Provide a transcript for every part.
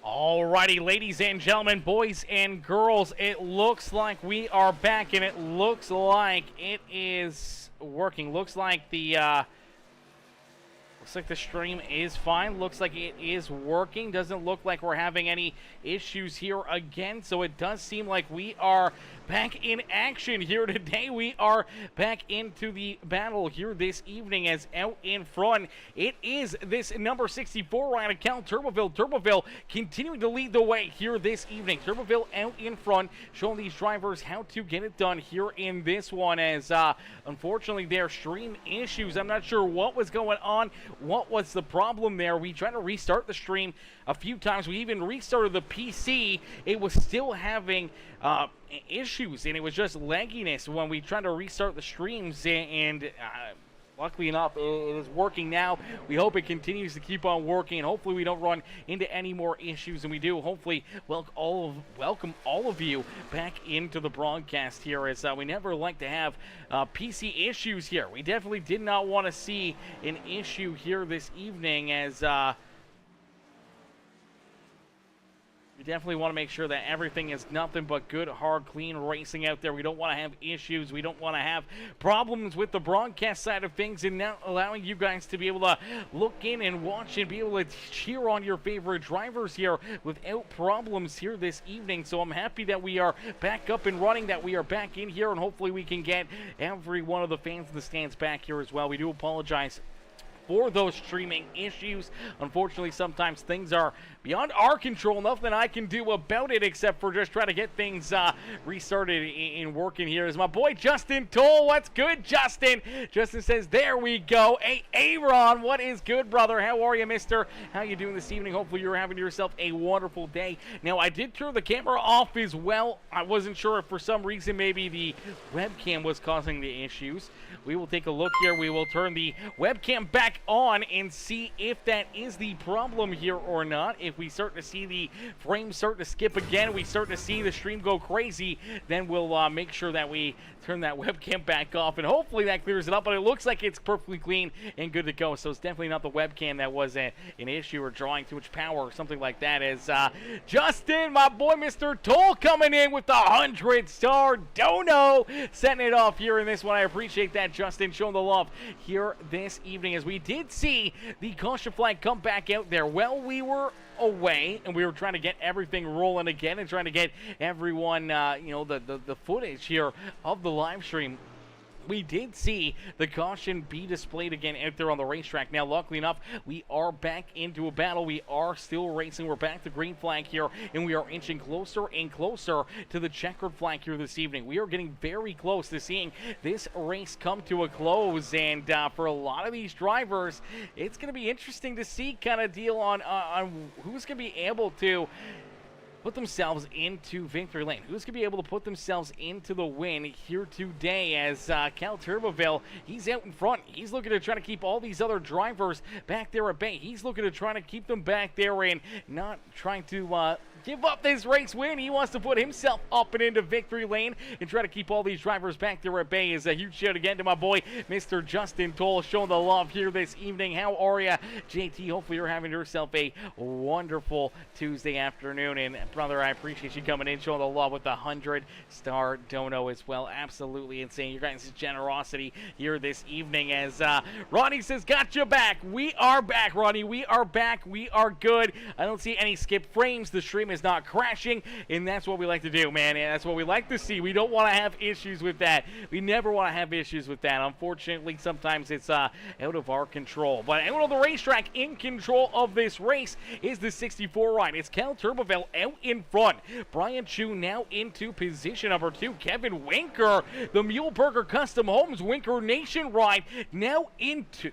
Alrighty, ladies and gentlemen, boys and girls, it looks like we are back, and it looks like it is working. Looks like the stream is fine. Looks like it is working. Doesn't look like we're having any issues here again. So it does seem like we are back in action here today. We are back into the battle here this evening, as out in front it is this number 64 ride of Cal Turboville. Turboville continuing to lead the way here this evening. Turboville out in front, showing these drivers how to get it done here in this one, as unfortunately there are stream issues. I'm not sure what was going on. What was the problem there? We tried to restart the stream a few times. We even restarted the PC. It was still having issues, and it was just lagginess when we tried to restart the streams, and luckily enough, it is working now. We hope it continues to keep on working, and hopefully we don't run into any more issues, and we do. Hopefully, welcome all of you back into the broadcast here, as we never like to have PC issues here. We definitely did not want to see an issue here this evening, as we definitely want to make sure that everything is nothing but good, hard, clean racing out there. We don't want to have issues. We don't want to have problems with the broadcast side of things, and now allowing you guys to be able to look in and watch and be able to cheer on your favorite drivers here without problems here this evening. So I'm happy that we are back up and running, that we are back in here, and hopefully we can get every one of the fans in the stands back here as well. We do apologize for those streaming issues. Unfortunately, sometimes things are beyond our control. Nothing I can do about it except for just try to get things restarted and working here. Is my boy Justin Toll. What's good, Justin? Justin says, there we go. Hey, Aaron, what is good, brother? How are you, mister? How you doing this evening? Hopefully you're having yourself a wonderful day. Now, I did turn the camera off as well. I wasn't sure if for some reason maybe the webcam was causing the issues. We will take a look here. We will turn the webcam back on and see if that is the problem here or not. If we start to see the frames start to skip again, we start to see the stream go crazy, then we'll make sure that we turn that webcam back off, and hopefully that clears it up. But it looks like it's perfectly clean and good to go, so it's definitely not the webcam that was an issue or drawing too much power or something like that. As Justin, my boy Mr. Toll, coming in with the 100-star dono, setting it off here in this one. I appreciate that, Justin, showing the love here this evening, as we did see the caution flag come back out there. Well, we were away, and we were trying to get everything rolling again and trying to get everyone, the footage here of the live stream. We did see the caution be displayed again out there on the racetrack. Now, luckily enough, we are back into a battle. We are still racing. We're back to green flag here, and we are inching closer and closer to the checkered flag here this evening. We are getting very close to seeing this race come to a close, and for a lot of these drivers, it's going to be interesting to see kind of deal on who's going to be able to put themselves into victory lane. Who's going to be able to put themselves into the win here today, as Cal Turboville, he's out in front. He's looking to try to keep all these other drivers back there at bay. He's looking to try to keep them back there and not trying to give up this race win. He wants to put himself up and into victory lane and try to keep all these drivers back there at bay. Is a huge shout again to my boy, Mr. Justin Toll, showing the love here this evening. How are you, JT? Hopefully you're having yourself a wonderful Tuesday afternoon. And brother, I appreciate you coming in, showing the love with the 100-star dono as well. Absolutely insane. Your guys' generosity here this evening, as Ronnie says, got you back. We are back, Ronnie. We are back. We are good. I don't see any skip frames. The stream is not crashing, and that's what we like to do, man. And that's what we like to see. We don't want to have issues with that. We never want to have issues with that. Unfortunately, sometimes it's out of our control. But out on the racetrack, in control of this race, is the 64 ride. It's Cal Turboville out in front. Brian Chu now into position number 2. Kevin Winker, the Muleburger Custom Homes Winker Nation ride, now into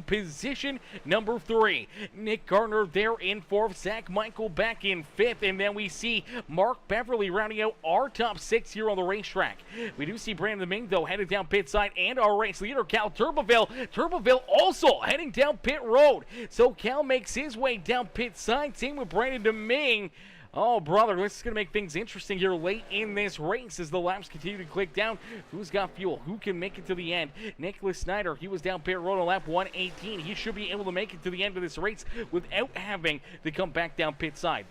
position number 3. Nick Gardner there in 4th. Zach Michael back in 5th. And then we see Mark Beverly rounding out our top 6 here on the racetrack. We do see Brandon Ming, though, headed down pit side, and our race leader, Cal Turboville. Turboville also heading down pit road. So Cal makes his way down pit side. Same with Brandon Deming. Oh, brother, this is going to make things interesting here late in this race as the laps continue to click down. Who's got fuel? Who can make it to the end? Nicholas Snyder, he was down pit road on lap 118. He should be able to make it to the end of this race without having to come back down pit side.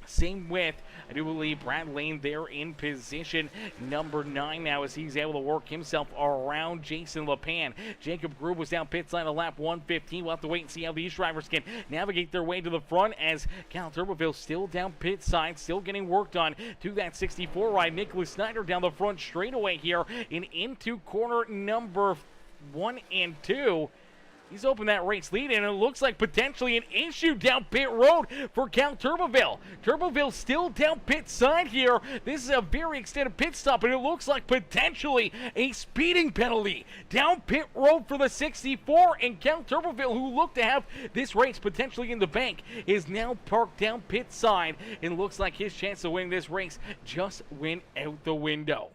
Same with, I do believe, Brad Lane there in position number 9 now as he's able to work himself around Jason LePan. Jacob Grube was down pit side of lap 115. We'll have to wait and see how these drivers can navigate their way to the front as Cal Turbeville still down pit side, still getting worked on to that 64 ride. Nicholas Snyder down the front straightaway here and into corner number 1 and 2. He's opened that race lead, and it looks like potentially an issue down pit road for Cal Turbeville. Turbeville still down pit side here. This is a very extended pit stop, and it looks like potentially a speeding penalty down pit road for the 64. And Cal Turbeville, who looked to have this race potentially in the bank, is now parked down pit side, and looks like his chance of winning this race just went out the window.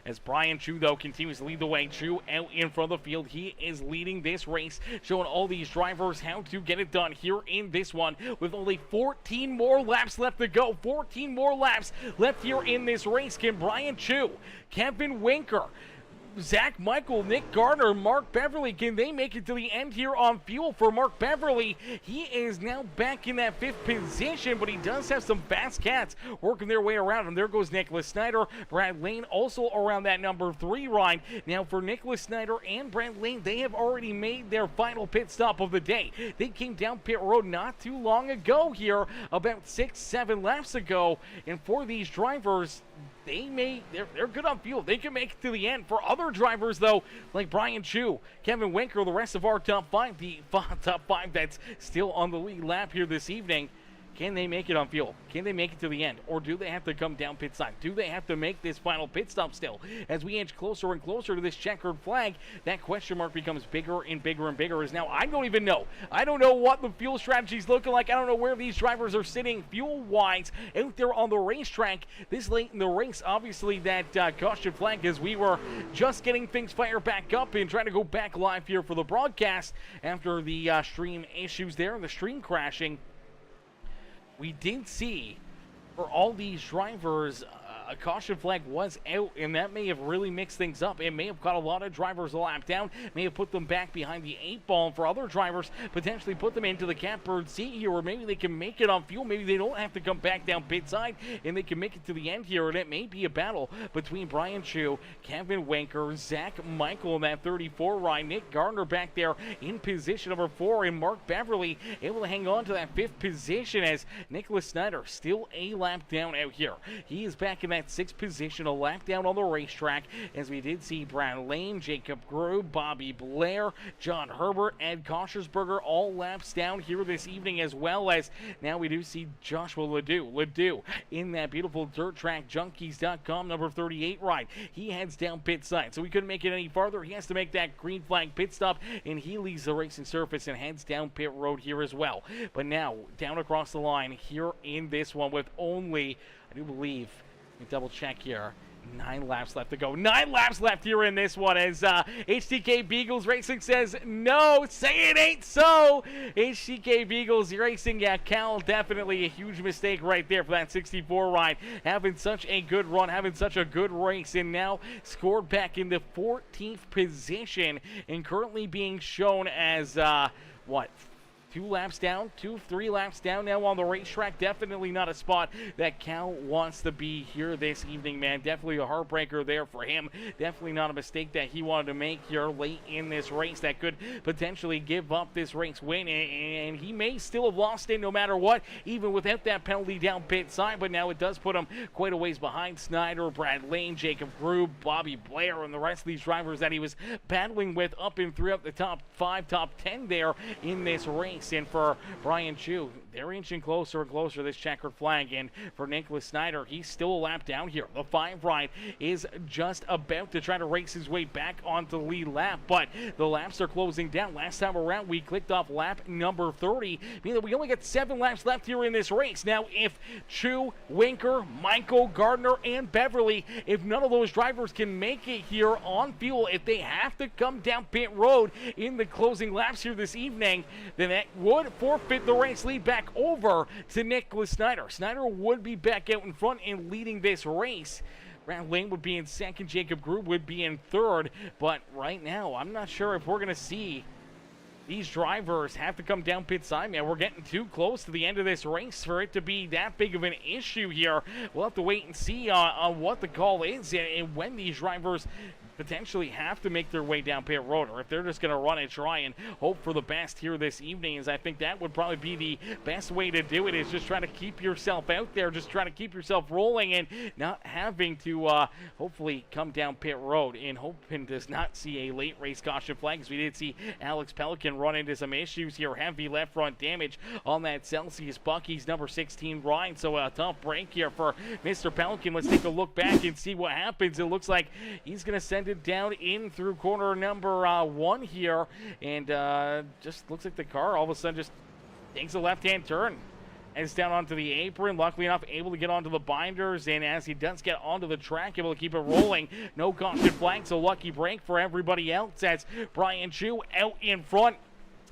As Brian Chu, though, continues to lead the way. Chu out in front of the field. He is leading this race, showing all these drivers how to get it done here in this one with only 14 more laps left to go. 14 more laps left here in this race. Can Brian Chu, Kevin Winker, Zach Michael, Nick Gardner, Mark Beverly, can they make it to the end here on fuel? For Mark Beverly, he is now back in that 5th position, but he does have some fast cats working their way around him. There goes Nicholas Snyder. Brad Lane also around that number 3 ride. Now for Nicholas Snyder and Brad Lane, they have already made their final pit stop of the day. They came down pit road not too long ago here, about 6-7 laps ago, and for these drivers, they're good on fuel. They can make it to the end. For other drivers, though, like Brian Chu, Kevin Winker, the rest of our top 5, the top 5 that's still on the lead lap here this evening, can they make it on fuel? Can they make it to the end? Or do they have to come down pit side? Do they have to make this final pit stop still? As we inch closer and closer to this checkered flag, that question mark becomes bigger and bigger and bigger. As now I don't even know. I don't know what the fuel strategy's looking like. I don't know where these drivers are sitting fuel-wise out there on the racetrack this late in the race. Obviously, that caution flag, as we were just getting things fired back up and trying to go back live here for the broadcast after the stream issues there and the stream crashing. We did see for all these drivers, a caution flag was out, and that may have really mixed things up. It may have caught a lot of drivers a lap down, may have put them back behind the 8 ball, and for other drivers, potentially put them into the catbird seat here, or maybe they can make it on fuel. Maybe they don't have to come back down pit side, and they can make it to the end here, and it may be a battle between Brian Chu, Kevin Winker, Zach Michael in that 34 ride, Nick Gardner back there in position number 4, and Mark Beverly able to hang on to that 5th position as Nicholas Snyder still a lap down out here. He is back in that 6th position, a lap down on the racetrack, as we did see Brad Lane, Jacob Grube, Bobby Blair, John Herbert, Ed Koschersberger all laps down here this evening, as well as now we do see Joshua Ledoux in that beautiful dirt track junkies.com number 38 ride. He heads down pit side, so we couldn't make it any farther. He has to make that green flag pit stop, and he leaves the racing surface and heads down pit road here as well. But now down across the line here in this one with only, I do believe, let me double check here, 9 laps left to go. 9 laps left here in this one as HTK Beagles Racing says, no, say it ain't so. HTK Beagles Racing, yeah, Cal, definitely a huge mistake right there for that 64 ride. Having such a good run, having such a good race, and now scored back in the 14th position and currently being shown as, 2 laps down, 3 laps down now on the racetrack. Definitely not a spot that Cal wants to be here this evening, man. Definitely a heartbreaker there for him. Definitely not a mistake that he wanted to make here late in this race that could potentially give up this race win, and he may still have lost it no matter what, even without that penalty down pit side, but now it does put him quite a ways behind Snyder, Brad Lane, Jacob Grube, Bobby Blair, and the rest of these drivers that he was battling with up and throughout the top 5, top 10 there in this race. And for Brian Chu, they're inching closer and closer to this checkered flag. And for Nicholas Snyder, he's still a lap down here. The 5 ride is just about to try to race his way back onto the lead lap, but the laps are closing down. Last time around, we clicked off lap number 30, meaning that we only got 7 laps left here in this race. Now, if Chu, Winker, Michael, Gardner, and Beverly, if none of those drivers can make it here on fuel, if they have to come down pit road in the closing laps here this evening, then that would forfeit the race lead back over to Nicholas Snyder. Snyder would be back out in front and leading this race. Brad Lane would be in second, Jacob Grube would be in third, but right now I'm not sure if we're going to see these drivers have to come down pit side, man. We're getting too close to the end of this race for it to be that big of an issue here. We'll have to wait and see on what the call is and when these drivers potentially have to make their way down pit road, or if they're just going to run and try and hope for the best here this evening. As I think that would probably be the best way to do it, is just trying to keep yourself out there, just trying to keep yourself rolling and not having to hopefully come down pit road, and hoping to not see a late race caution flag, because we did see Alex Pelican run into some issues here, heavy left front damage on that Celsius Bucky's number 16 ride. So a tough break here for Mr. Pelican. Let's take a look back and see what happens. It looks like he's going to send it down in through corner number 1 here, and just looks like the car all of a sudden just takes a left-hand turn and it's down onto the apron. Luckily enough, able to get onto the binders, and as he does get onto the track, able to keep it rolling. No caution flag, so lucky break for everybody else as Brian Chu out in front.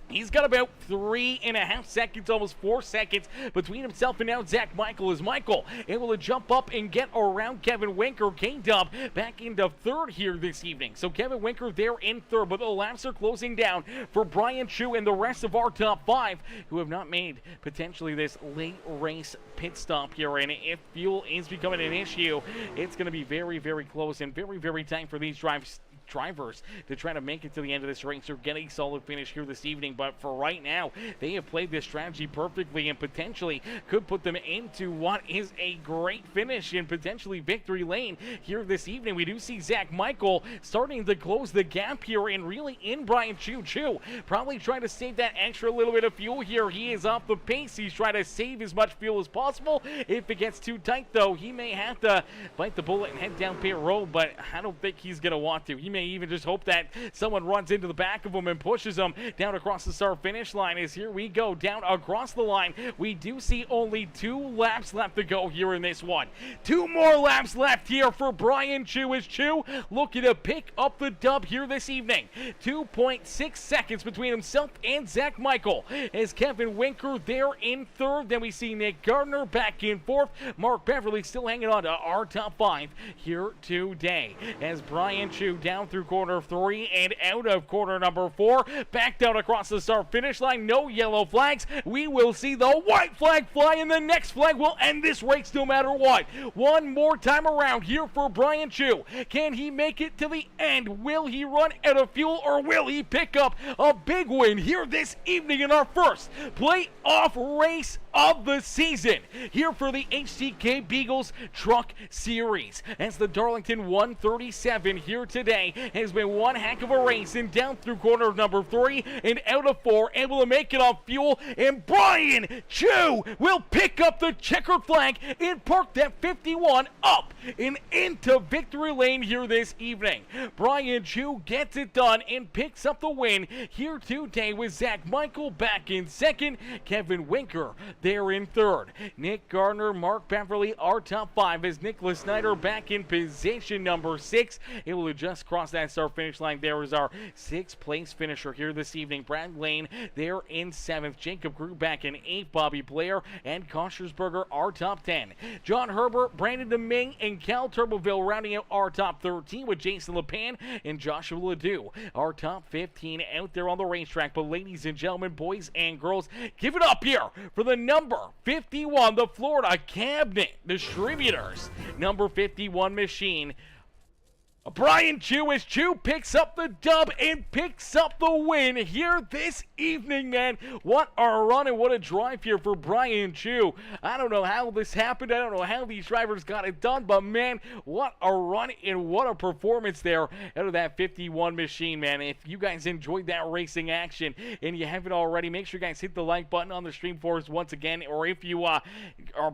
He's got about 3.5 seconds, almost 4 seconds between himself and now Zach Michael. Is Michael able to jump up and get around Kevin Winker? K-Dub back into third here this evening. So Kevin Winker there in third, but the laps are closing down for Brian Chu and the rest of our top 5 who have not made potentially this late race pit stop here. And if fuel is becoming an issue, it's going to be very, very close and very, very tight for these drivers to try to make it to the end of this race or get a solid finish here this evening. But for right now, they have played this strategy perfectly and potentially could put them into what is a great finish and potentially victory lane here this evening. We do see Zach Michael starting to close the gap here and really in Brian Chu. Probably trying to save that extra little bit of fuel here. He is off the pace. He's trying to save as much fuel as possible. If it gets too tight, though, he may have to bite the bullet and head down pit road, but I don't think he's going to want to. He may even just hope that someone runs into the back of him and pushes him down across the start finish line. As here we go down across the line, we do see only 2 laps left to go here in this one. 2 more laps left here for Brian Chu, as Chu looking to pick up the dub here this evening. 2.6 seconds between himself and Zach Michael, as Kevin Winker there in third. Then we see Nick Gardner back in fourth. Mark Beverly still hanging on to our top 5 here today, as Brian Chu down through corner 3 and out of corner number 4, back down across the start finish line. No yellow flags. We will see the white flag fly, and the next flag will end this race no matter what. One more time around here for Brian Chu. Can he make it to the end? Will he run out of fuel, or will he pick up a big win here this evening in our first playoff race of the season here for the HTK Beagles Truck Series, as the Darlington 137 here today has been one heck of a race, and down through corner number 3 and out of 4, able to make it off fuel, and Brian Chu will pick up the checkered flag and park that 51 up and into victory lane here this evening. Brian Chu gets it done and picks up the win here today, with Zach Michael back in second, Kevin Winker there in third. Nick Gardner, Mark Beverly, our top 5, as Nicholas Snyder back in position number 6, able to just cross that start finish line. There is our 6th place finisher here this evening. Brad Lane there in 7th. Jacob Grew back in 8th. Bobby Blair and Koschersberger our top 10. John Herbert, Brandon Deming, and Cal Turboville rounding out our top 13, with Jason LePan and Joshua Ledoux our top 15 out there on the racetrack. But ladies and gentlemen, boys and girls, give it up here for the number 51, the Florida Cabinet Distributors number 51 machine. Brian Chu, as Chu picks up the dub and picks up the win here this evening, man. What a run and what a drive here for Brian Chu. I don't know how this happened. I don't know how these drivers got it done, but man, what a run and what a performance there out of that 51 machine, man. If you guys enjoyed that racing action and you haven't already, make sure you guys hit the like button on the stream for us once again. Or if you are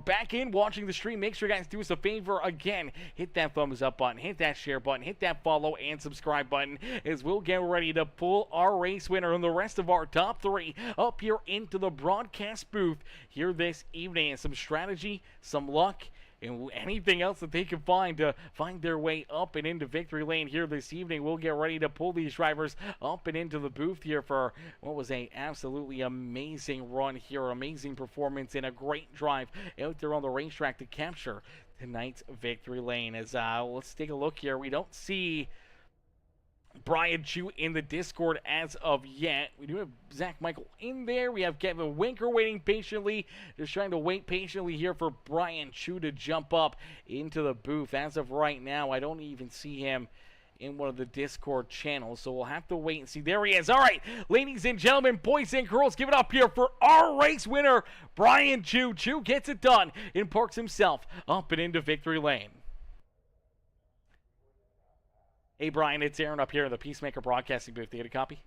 back in watching the stream, make sure you guys do us a favor again. Hit that thumbs up button, hit that share button, hit that follow and subscribe button, as we'll get ready to pull our race winner and the rest of our top 3 up here into the broadcast booth here this evening. And some strategy, some luck, and anything else that they can find to find their way up and into victory lane here this evening. We'll get ready to pull these drivers up and into the booth here for what was a absolutely amazing run here, amazing performance, and a great drive out there on the racetrack to capture tonight's victory lane. As let's take a look here. We don't see Brian Chu in the Discord as of yet. We do have Zach Michael in there. We have Kevin Winker waiting patiently. Just trying to wait patiently here for Brian Chu to jump up into the booth. As of right now, I don't even see him in one of the Discord channels, so we'll have to wait and see. There he is. All right, ladies and gentlemen, boys and girls, give it up here for our race winner, Brian Chu. Chu gets it done and parks himself up and into victory lane. Hey, Brian, it's Aaron up here in the Peacemaker Broadcasting booth. Do you get a copy?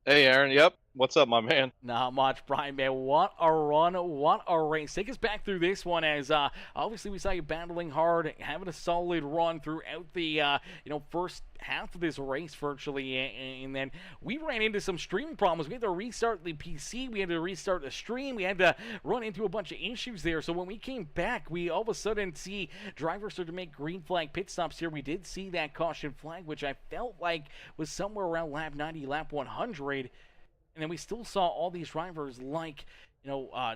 Hey, Aaron. Yep. What's up, my man? Not much, Brian, man. What a run. What a race. Take us back through this one as obviously we saw you battling hard, having a solid run throughout the first half of this race virtually, and then we ran into some streaming problems. We had to restart the PC. We had to restart the stream. We had to run into a bunch of issues there. So when we came back, we all of a sudden see drivers start to make green flag pit stops here. We did see that caution flag, which I felt like was somewhere around lap 90, lap 100. And then we still saw all these drivers like,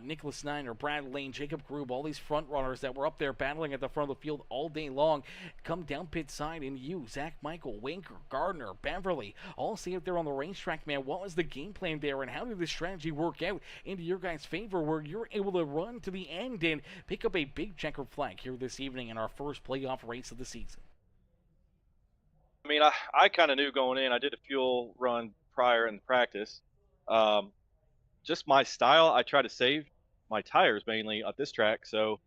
Nicholas Snyder, Brad Lane, Jacob Grube, all these front runners that were up there battling at the front of the field all day long, come down pit side, and you, Zach Michael, Winker, Gardner, Beverly, all see it there on the racetrack, man. What was the game plan there, and how did this strategy work out into your guys' favor where you're able to run to the end and pick up a big checkered flag here this evening in our first playoff race of the season? I mean, I kind of knew going in. I did a fuel run prior in practice. Just my style, I try to save my tires mainly at this track. So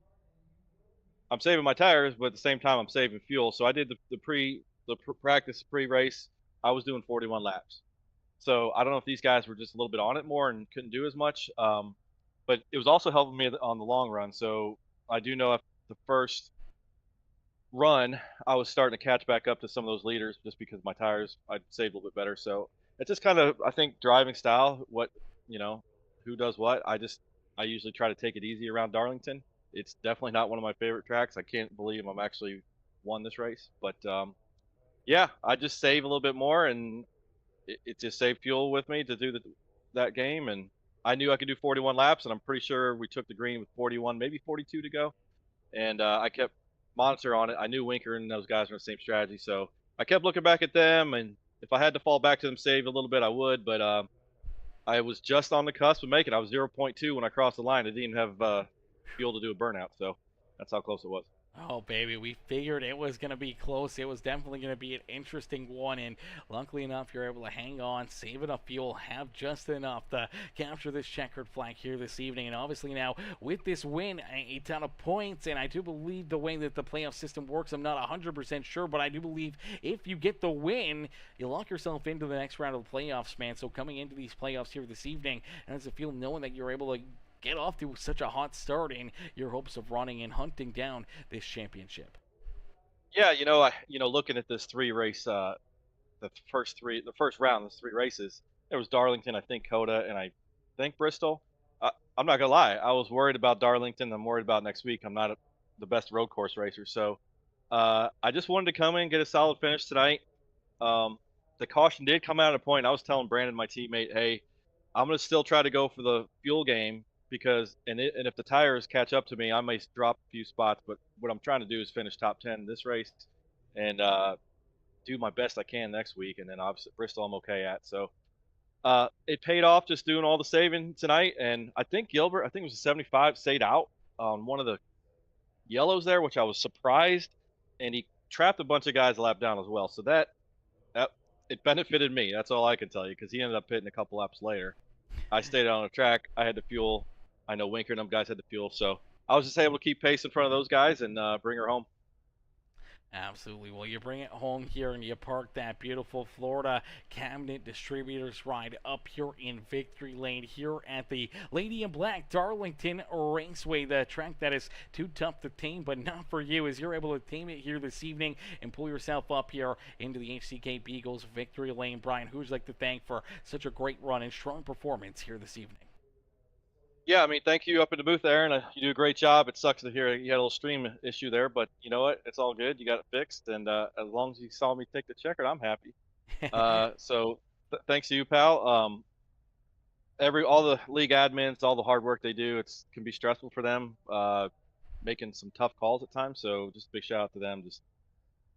I'm saving my tires, but at the same time, I'm saving fuel. So I did the practice pre-race. I was doing 41 laps. So I don't know if these guys were just a little bit on it more and couldn't do as much. But it was also helping me on the long run. So I do know after the first run, I was starting to catch back up to some of those leaders just because my tires I'd saved a little bit better. So it's just kind of, I think, driving style, who does what. I usually try to take it easy around Darlington. It's definitely not one of my favorite tracks. I can't believe I'm actually won this race, but yeah, I just save a little bit more, and it just saved fuel with me to do that game. And I knew I could do 41 laps, and I'm pretty sure we took the green with 41, maybe 42 to go. And I kept monitor on it. I knew Winker and those guys were in the same strategy, so I kept looking back at them, and if I had to fall back to them, save a little bit, I would. But I was just on the cusp of making it. I was 0.2 when I crossed the line. I didn't even have fuel to do a burnout, so that's how close it was. Oh, baby, we figured it was going to be close. It was definitely going to be an interesting one, and luckily enough, you're able to hang on, save enough fuel, have just enough to capture this checkered flag here this evening. And obviously now, with this win, a ton of points, and I do believe the way that the playoff system works, I'm not 100% sure, but I do believe if you get the win, you lock yourself into the next round of the playoffs, man. So coming into these playoffs here this evening, how does it feel knowing that you're able to get off to such a hot start in your hopes of running and hunting down this championship? Yeah, looking at this the first round, those 3 races, there was Darlington, I think Coda, and I think Bristol. I'm not gonna lie, I was worried about Darlington. I'm worried about next week. I'm not the best road course racer, so I just wanted to come in and get a solid finish tonight. The caution did come out at a point. I was telling Brandon, my teammate, hey, I'm gonna still try to go for the fuel game because and if the tires catch up to me, I may drop a few spots. But what I'm trying to do is finish top 10 in this race and do my best I can next week. And then obviously Bristol I'm okay at. So it paid off just doing all the saving tonight. And I think Gilbert, I think it was a 75, stayed out on one of the yellows there, which I was surprised. And he trapped a bunch of guys a lap down as well. So that it benefited me. That's all I can tell you, because he ended up pitting a couple laps later. I stayed on the track. I had the fuel. I know Winker and them guys had the fuel, so I was just able to keep pace in front of those guys and bring her home. Absolutely. Well, you bring it home here and you park that beautiful Florida Cabinet Distributors ride up here in Victory Lane here at the Lady in Black Darlington Raceway, the track that is too tough to tame, but not for you, as you're able to tame it here this evening and pull yourself up here into the HCK Beagles Victory Lane. Brian, who would you like to thank for such a great run and strong performance here this evening? Yeah, I mean, thank you up in the booth, Aaron. You do a great job. It sucks to hear you had a little stream issue there, but you know what? It's all good. You got it fixed, and as long as you saw me take the checkered, I'm happy. So thanks to you, pal. All the league admins, all the hard work they do, can be stressful for them, making some tough calls at times. So just a big shout out to them.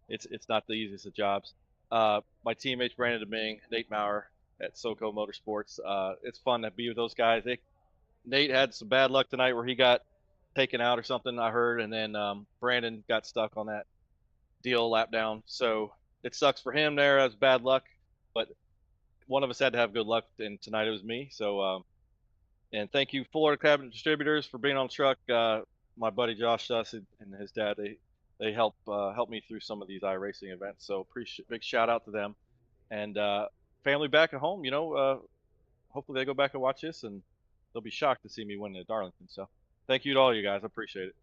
It's not the easiest of jobs. my teammates Brandon Deming, Nate Maurer at SoCo Motorsports. It's fun to be with those guys. Nate had some bad luck tonight where he got taken out or something, I heard, and then Brandon got stuck on that deal lap down. So it sucks for him there. That's bad luck, but one of us had to have good luck, and tonight it was me. So and thank you Florida Cabinet Distributors for being on the truck. My buddy Josh Suss and his dad, they help me through some of these iRacing events. So appreciate, big shout out to them. And family back at home, hopefully they go back and watch this and they'll be shocked to see me win at Darlington. So thank you to all you guys. I appreciate it.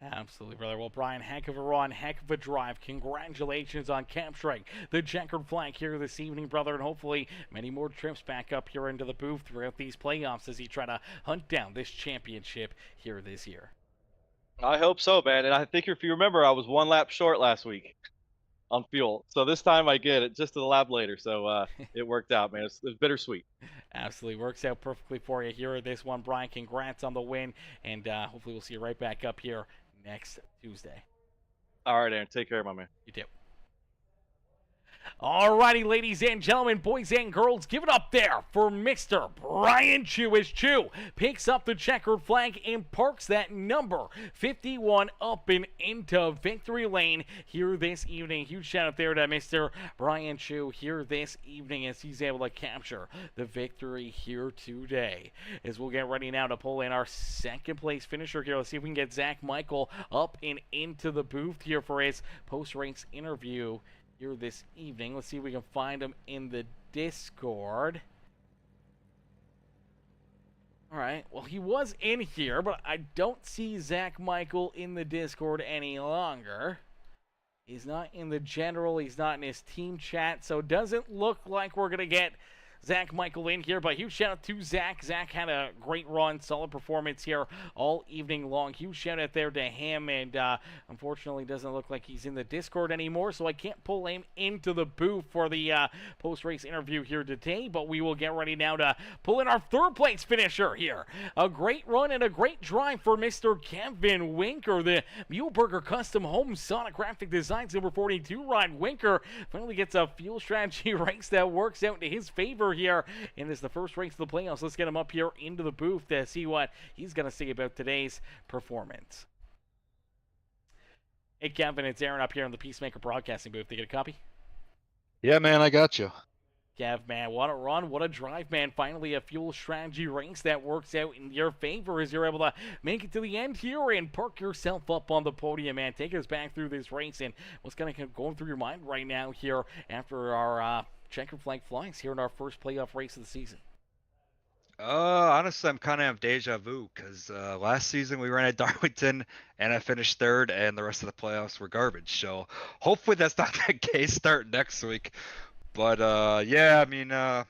Absolutely, brother. Well, Brian, heck of a run, heck of a drive. Congratulations on capturing the checkered flag here this evening, brother, and hopefully many more trips back up here into the booth throughout these playoffs as you try to hunt down this championship here this year. I hope so, man. And I think if you remember, I was 1 lap short last week on fuel. So this time I get it just a lap later. So it worked out, man. It was bittersweet. Absolutely. Works out perfectly for you here this one, Brian. Congrats on the win, and hopefully we'll see you right back up here next Tuesday. All right, Aaron. Take care, my man. You too. Alrighty, ladies and gentlemen, boys and girls, give it up there for Mr. Brian Chu as Chu picks up the checkered flag and parks that number 51 up and into victory lane here this evening. Huge shout out there to Mr. Brian Chu here this evening as he's able to capture the victory here today. As we'll get ready now to pull in our second place finisher here. Let's see if we can get Zach Michael up and into the booth here for his post-race interview here this evening. Let's see if we can find him in the Discord. Alright, well, he was in here, but I don't see Zach Michael in the Discord any longer. He's not in the general, he's not in his team chat, so it doesn't look like we're going to get Zach Michael in here, but huge shout out to Zach. Zach had a great run, solid performance here all evening long. Huge shout out there to him, and unfortunately doesn't look like he's in the Discord anymore, so I can't pull him into the booth for the post-race interview here today, but we will get ready now to pull in our third place finisher here. A great run and a great drive for Mr. Kevin Winker, the Muleburger Custom Home Sonic Graphic Designs number 42 ride. Winker finally gets a fuel strategy race that works out in his favor here, and it's the first race of the playoffs. Let's get him up here into the booth to see what he's going to say about today's performance. Hey, Kevin, it's Aaron up here in the Peacemaker Broadcasting booth. Did you get a copy? Yeah, man, I got you. Kev, man, what a run, what a drive, man. Finally a fuel strategy race that works out in your favor as you're able to make it to the end here and park yourself up on the podium, man. Take us back through this race and what's going through your mind right now here after our checkered flag flies here in our first playoff race of the season. Honestly, I'm kind of have deja vu because last season we ran at Darlington and I finished third, and the rest of the playoffs were garbage. So hopefully that's not the case starting next week. But yeah, I mean, I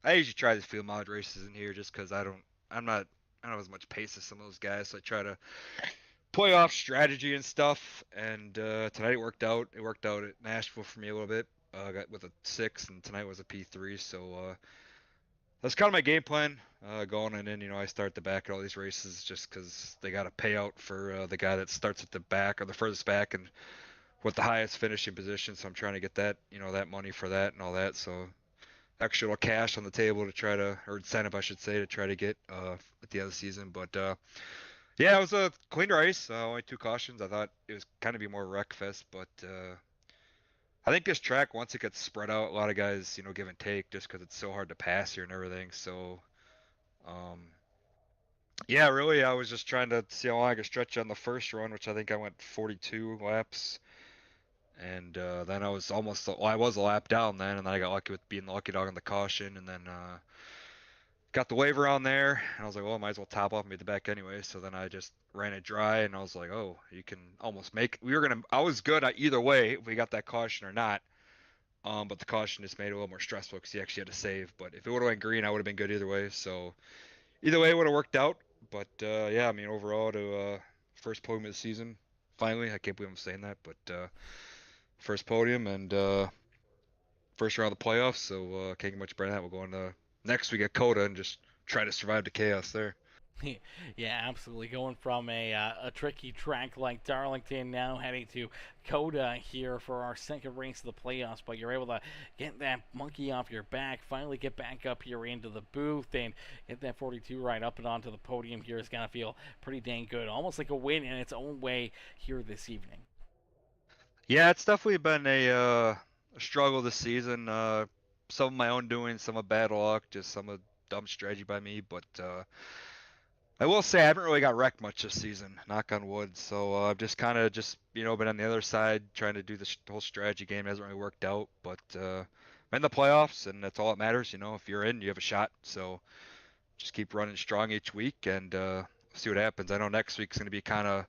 usually try to field mileage races in here just because I don't have as much pace as some of those guys. So I try to play off strategy and stuff. And tonight it worked out. It worked out at Nashville for me a little bit. Got with a 6, and tonight was a P3. So that's kind of my game plan going. And then, I start the back at all these races just because they got to pay out for the guy that starts at the back or the furthest back and with the highest finishing position. So I'm trying to get that, that money for that and all that. So extra little cash on the table to try to, or incentive, I should say, to try to get at the end of the season. But yeah, it was a clean race. Only 2 cautions. I thought it was kind of be more wreck fest, but I think this track, once it gets spread out, a lot of guys, give and take just because it's so hard to pass here and everything. So, yeah, really, I was just trying to see how long I could stretch on the first run, which I think I went 42 laps. And then I was I was a lap down then, and then I got lucky with being the lucky dog on the caution, and then got the waiver on there, and I was like, well, I might as well top off and be the back anyway. So then I just ran it dry, and I was like, oh, you can almost make. I was good at either way if we got that caution or not. But the caution just made it a little more stressful because you actually had to save. But if it would have went green, I would have been good either way. So either way, it would have worked out. But yeah, I mean, overall, to first podium of the season, finally, I can't believe I'm saying that, but first podium and first round of the playoffs. So can't get much better than that. We'll go into next week at Coda and just try to survive the chaos there. Yeah, absolutely. Going from a tricky track like Darlington, now heading to Coda here for our second race of the playoffs. But you're able to get that monkey off your back, finally get back up here into the booth, and get that 42 right up and onto the podium here. Is going to feel pretty dang good. Almost like a win in its own way here this evening. Yeah, it's definitely been a struggle this season. Some of my own doing, some of bad luck, just some of dumb strategy by me. But I will say I haven't really got wrecked much this season, knock on wood. So I've just kind of been on the other side trying to do the whole strategy game. It hasn't really worked out, but I'm in the playoffs, and that's all that matters. If you're in, you have a shot. So just keep running strong each week and see what happens. I know next week's going to be kind of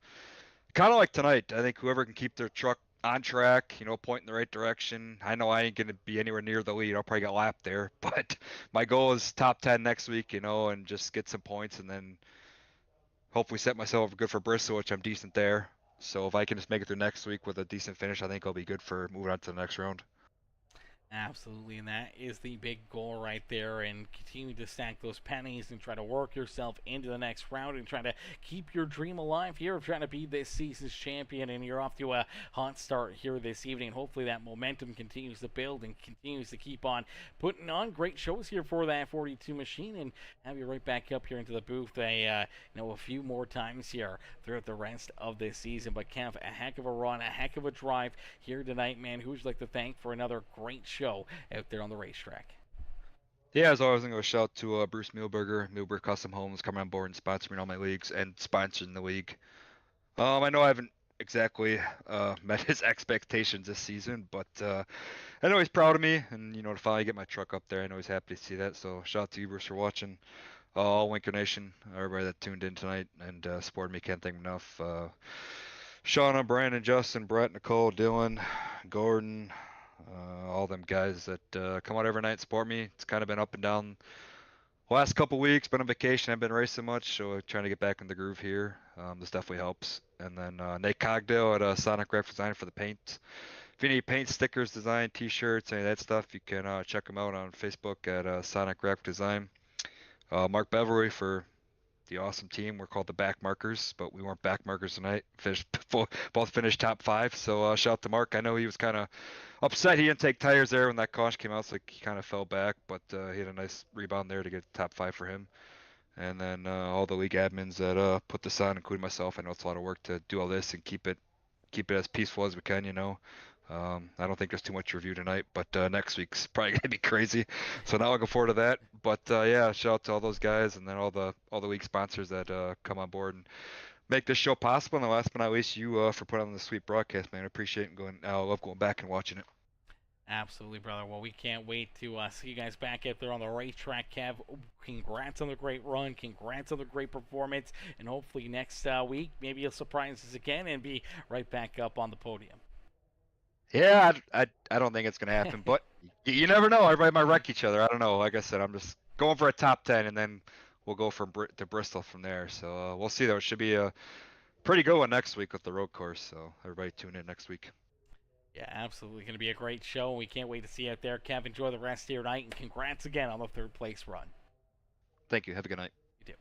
like tonight. I think whoever can keep their truck on track, point in the right direction. I know I ain't going to be anywhere near the lead. I'll probably get lapped there, but my goal is top 10 next week, and just get some points and then hopefully set myself up good for Bristol, which I'm decent there. So if I can just make it through next week with a decent finish, I think I'll be good for moving on to the next round. Absolutely, and that is the big goal right there, and continue to stack those pennies and try to work yourself into the next round and try to keep your dream alive here of trying to be this season's champion. And you're off to a hot start here this evening. Hopefully that momentum continues to build and continues to keep on putting on great shows here for that 42 machine, and have you right back up here into the booth a few more times here throughout the rest of this season. But Kev, a heck of a run, a heck of a drive here tonight, man. Who would you like to thank for another great show out there on the racetrack? Yeah, as always, I'm going to shout out to Bruce Milberg Custom Homes, coming on board and sponsoring all my leagues and sponsoring the league. I know I haven't exactly met his expectations this season, but I know he's proud of me, and to finally get my truck up there, I know he's happy to see that. So shout out to you, Bruce, for watching. All Winker Nation, everybody that tuned in tonight and supported me, can't thank him enough. Shauna, Brandon, Justin, Brett, Nicole, Dylan, Gordon, all them guys that come out every night and support me. It's kind of been up and down last couple weeks. Been on vacation, I've been racing much, so trying to get back in the groove here. This definitely helps. And then Nate Cogdale at Sonic Graphic Design for the paint. If you need paint, stickers, design, t-shirts, any of that stuff, you can check them out on Facebook at Sonic Graphic Design. Mark Beverly for the awesome team. We're called the Back Markers, but we weren't back markers tonight. Both finished top 5, so shout out to Mark. I know he was kind of upset he didn't take tires there when that caution came out, so he kind of fell back, but he had a nice rebound there to get top 5 for him. And then all the league admins that put this on, including myself. I know it's a lot of work to do all this and keep it as peaceful as we can, I don't think there's too much review tonight, but next week's probably gonna be crazy. So now looking forward to that. But yeah, shout out to all those guys and then all the league sponsors that come on board and make this show possible. And last but not least, you for putting on the sweet broadcast, man. I appreciate it. I love going back and watching it. Absolutely, brother. Well, we can't wait to see you guys back out there on the racetrack, Kev. Congrats on the great run. Congrats on the great performance. And hopefully next week, maybe you'll surprise us again and be right back up on the podium. Yeah, I don't think it's going to happen, but you never know. Everybody might wreck each other. I don't know. Like I said, I'm just going for a top 10, and then we'll go to Bristol from there. So we'll see, though. It should be a pretty good one next week with the road course. So everybody tune in next week. Yeah, absolutely. Going to be a great show. We can't wait to see you out there. Kev, enjoy the rest of your night, and congrats again on the third place run. Thank you. Have a good night. You too.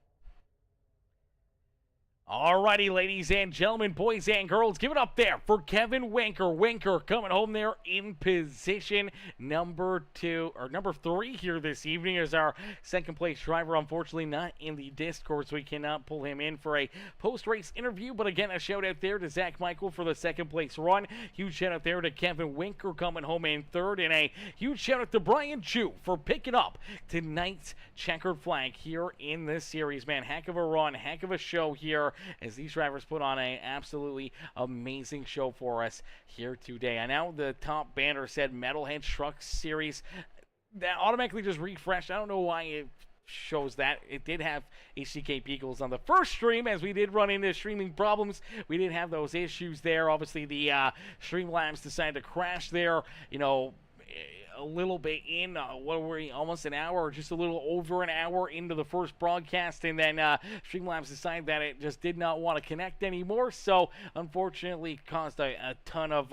Alrighty, ladies and gentlemen, boys and girls, give it up there for Kevin Winker. Winker coming home there in position number 3 here this evening as our second place driver. Unfortunately, not in the Discord, so we cannot pull him in for a post-race interview. But again, a shout out there to Zach Michael for the second place run. Huge shout out there to Kevin Winker coming home in third, and a huge shout out to Brian Chu for picking up tonight's checkered flag here in this series. Man, heck of a run, heck of a show here, as these drivers put on an absolutely amazing show for us here today. I know the top banner said Metalhead Truck Series. That automatically just refreshed. I don't know why it shows that. It did have HCK Beagles on the first stream, as we did run into streaming problems. We did have those issues there. Obviously, the Streamlabs decided to crash there, a little bit in. What were we, almost an hour, or just a little over an hour into the first broadcast, and then Streamlabs decided that it just did not want to connect anymore. So unfortunately, caused a ton of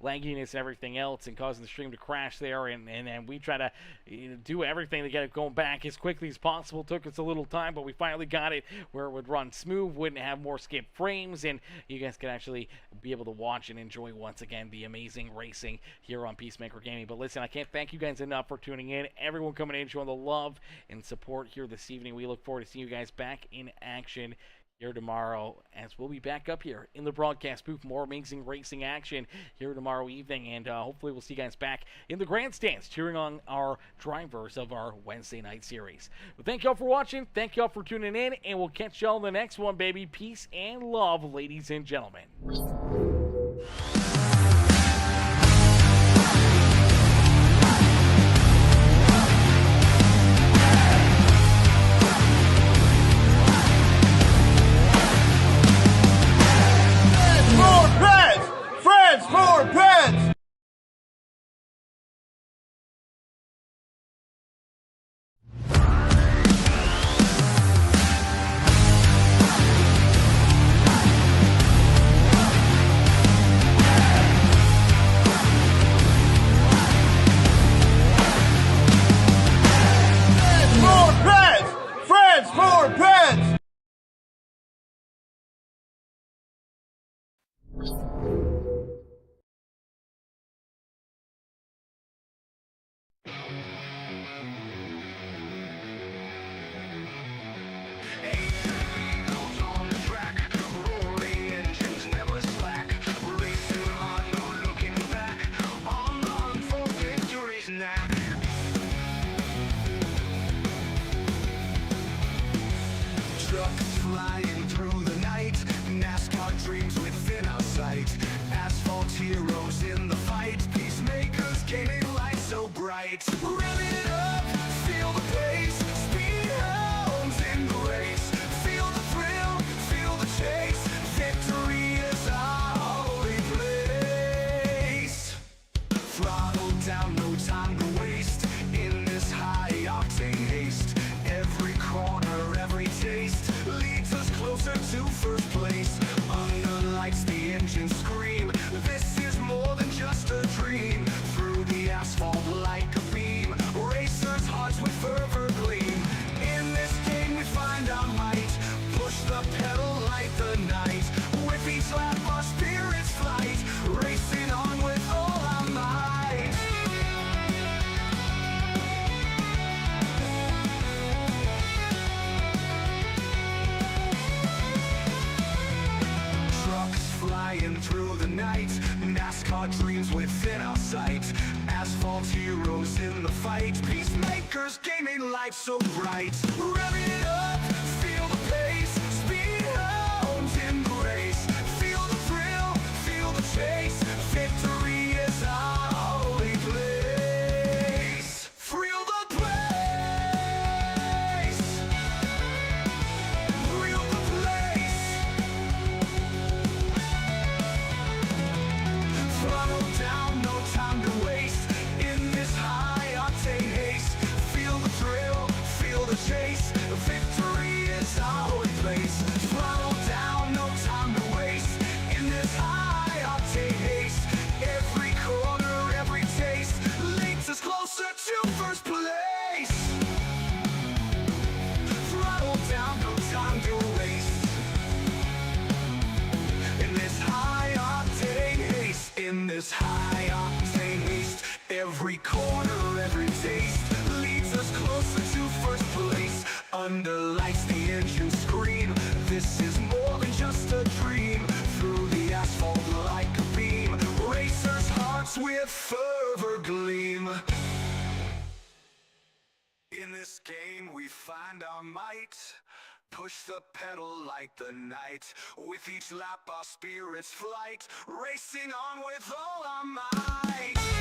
lagginess and everything else, and causing the stream to crash there. And then we try to do everything to get it going back as quickly as possible. Took us a little time, but we finally got it where it would run smooth, wouldn't have more skip frames, and you guys could actually be able to watch and enjoy once again the amazing racing here on Peacemaker Gaming. But listen, I can't thank you guys enough for tuning in. Everyone coming in, showing the love and support here this evening. We look forward to seeing you guys back in action here tomorrow, as we'll be back up here in the broadcast booth. More amazing racing action here tomorrow evening, and hopefully we'll see you guys back in the grandstands cheering on our drivers of our Wednesday night series. But thank y'all for watching, thank y'all for tuning in, and we'll catch y'all in the next one, baby. Peace and love, ladies and gentlemen. Friends for pets! Friends for pets! Trucks flying through the night, NASCAR dreams within our sight. Asphalt heroes in the fight, peacemakers gaining light so bright. Rev it up, feel the pace, speed hounds in the race. Feel the thrill, feel the chase, victory is our holy place. Throttle down, no time to waste, in this high-octane haste. Every corner, every taste leads us closer to first place. Under lights, the engines scream, this is more than just a dream. Through the asphalt like a beam, racers' hearts with fervor gleam. In this game we find our might, push the pedal like the night. With each lap our spirits flight, racing on with all our might. Trucks flying through the night, NASCAR dreams within our sight. Asphalt heroes in the fight, peacemakers gaining life so bright. Rev it up, feel the pace, speed hounds in the race. Feel the thrill, feel the chase, victory is our holy place. Thrill the place, thrill the place. Throttle down, no time to waste, in this high-octane haste. Feel the thrill, feel the chase, victory is our holy place. Throttle down, no time to waste, in this high-octane haste. Every corner, every taste leads us closer to first place. Throttle down, no time to waste, in this high-octane haste. In this high-octane haste, every corner, every taste leads us closer to first place. Under lights, the engines scream, this is more than just a dream. Through the asphalt like a beam, racers' hearts with fervor gleam. In this game we find our might, push the pedal like the night. With each lap our spirits flight, racing on with all our might.